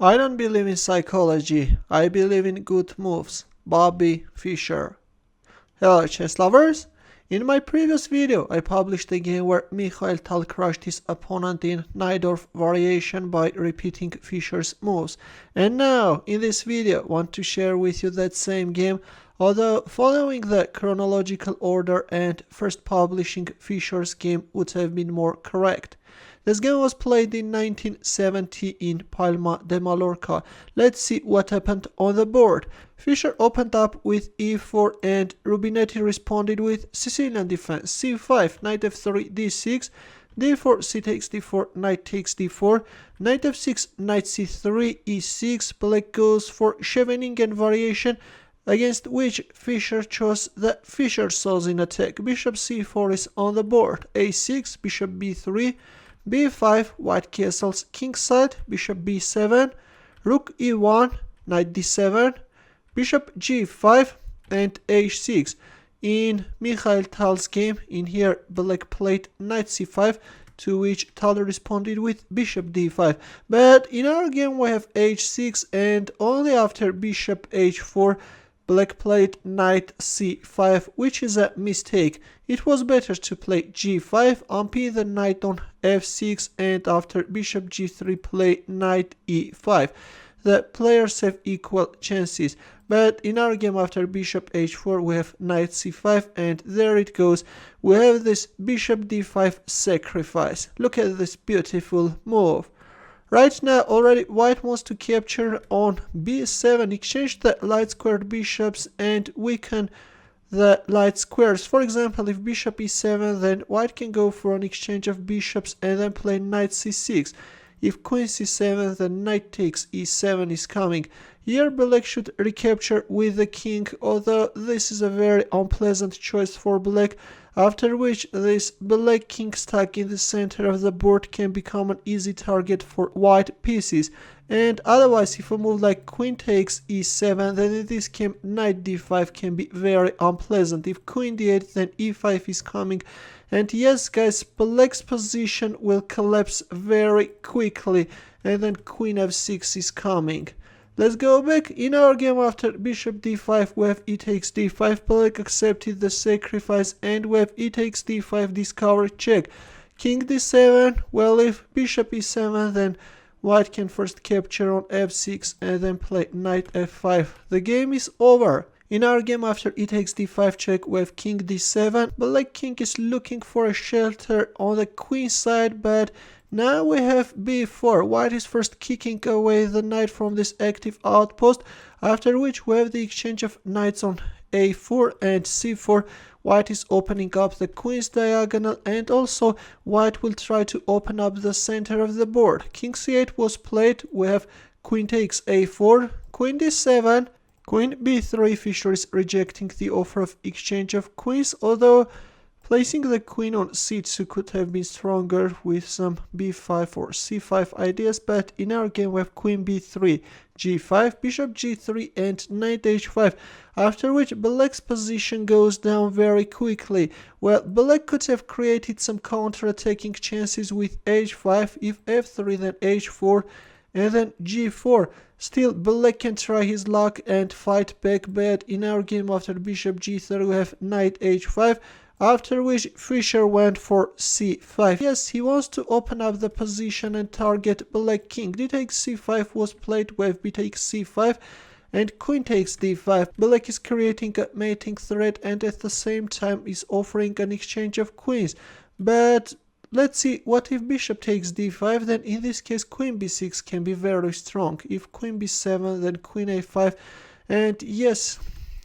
I don't believe in psychology, I believe in good moves. Bobby Fischer. Hello chess lovers! In my previous video I published a game where Mikhail Tal crushed his opponent in Najdorf variation by repeating Fischer's moves. And now, in this video, I want to share with you that same game, although following the chronological order and first publishing Fischer's game would have been more correct. This game was played in 1970 in Palma de Mallorca. Let's see what happened on the board. Fischer opened up with e4 and Rubinetti responded with Sicilian defense, c5, knight f3, d6, d4, c takes d4, knight takes d4, knight f6, knight c3, e6, black goes for Scheveningen variation, against which Fischer chose the Fischer-Sozin attack. Bishop c4 is on the board, a6, bishop b3, b5, white castles kingside, bishop b7, rook e1, knight d7, bishop g5, and h6. In Mikhail Tal's game, in here black played knight c5, to which Tal responded with bishop d5. But in our game we have h6, and only after bishop h4 black played knight c5, which is a mistake. It was better to play g5, unpin the knight on f6, and after bishop g3 play knight e5. The players have equal chances. But in our game after bishop h4 we have knight c5, and there it goes. We have this bishop d5 sacrifice. Look at this beautiful move. Right now already white wants to capture on b7, exchange the light squared bishops and weaken the light squares. For example, if bishop e7, then white can go for an exchange of bishops and then play knight c6. If queen c7, then knight takes e7 is coming. Here black should recapture with the king, although this is a very unpleasant choice for black, after which this black king stuck in the center of the board can become an easy target for white pieces. And otherwise, if a move like queen takes e7, then in this game knight d5 can be very unpleasant. If queen d8, then e5 is coming. And yes guys, black's position will collapse very quickly, and then queen f6 is coming. Let's go back. In our game after bishop d5 we have e takes d5, black accepted the sacrifice, and we have e takes d5 discover check. King d7, well if bishop e7, then white can first capture on f6 and then play knight f5. The game is over. In our game after e takes d5 check we have king d7, black king is looking for a shelter on the queen side, but now we have b4. White is first kicking away the knight from this active outpost, after which we have the exchange of knights on a4 and c4. White is opening up the queen's diagonal, and also white will try to open up the center of the board. King c8 was played. We have queen takes a4, queen d7, queen b3. Fischer is rejecting the offer of exchange of queens, although placing the queen on c2 could have been stronger with some b5 or c5 ideas, but in our game we have queen b3, g5, bishop g3 and knight h5, after which black's position goes down very quickly. Well, black could have created some counter-attacking chances with h5, if f3 then h4 and then g4. Still, black can try his luck and fight back, but in our game after bishop g3 we have knight h5, after which Fischer went for c5. Yes, he wants to open up the position and target black king. D takes c5 was played with b takes c5 and queen takes d5. Black is creating a mating threat and at the same time is offering an exchange of queens. But let's see, what if bishop takes d5, then in this case queen b6 can be very strong. If queen b7, then queen a5, and yes,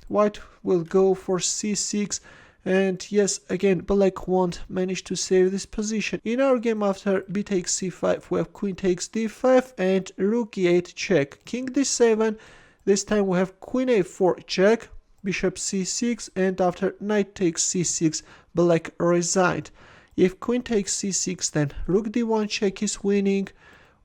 white will go for c6. And yes, again, black won't manage to save this position. In our game after b takes c5, we have queen takes d5 and rook e8 check. King d7, this time we have queen a4 check, bishop c6, and after knight takes c6, black resigned. If queen takes c6, then rook d1 check is winning,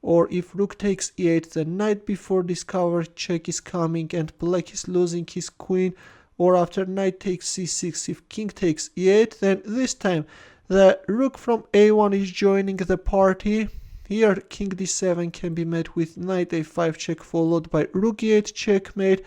or if rook takes e8, then knight b4 discover check is coming and black is losing his queen. Or after knight takes c6, if king takes e8, then this time the rook from a1 is joining the party. Here king d7 can be met with knight a5 check followed by rook e8 checkmate,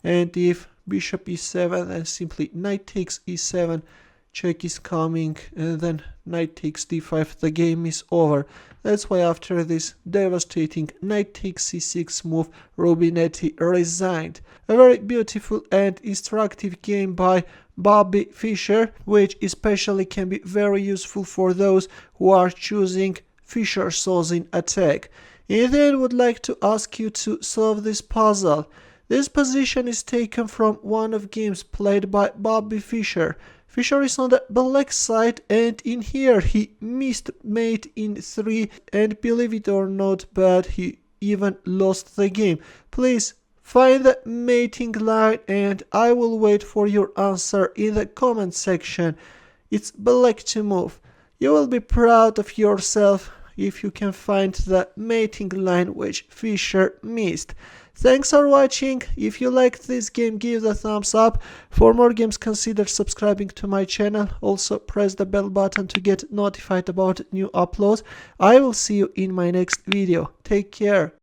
and if bishop e7 then simply knight takes e7, check is coming, and then knight takes d5, the game is over. That's why after this devastating knight takes c6 move, Rubinetti resigned. A very beautiful and instructive game by Bobby Fischer, which especially can be very useful for those who are choosing Fischer-Sozin attack. In the end, I would like to ask you to solve this puzzle. This position is taken from one of games played by Bobby Fischer. Fischer is on the black side, and in here he missed mate in 3, and believe it or not, but he even lost the game. Please find the mating line and I will wait for your answer in the comment section. It's black to move. You will be proud of yourself if you can find the mating line which Fischer missed. Thanks for watching. If you liked this game, give the thumbs up. For more games, consider subscribing to my channel. Also press the bell button to get notified about new uploads. I will see you in my next video. Take care.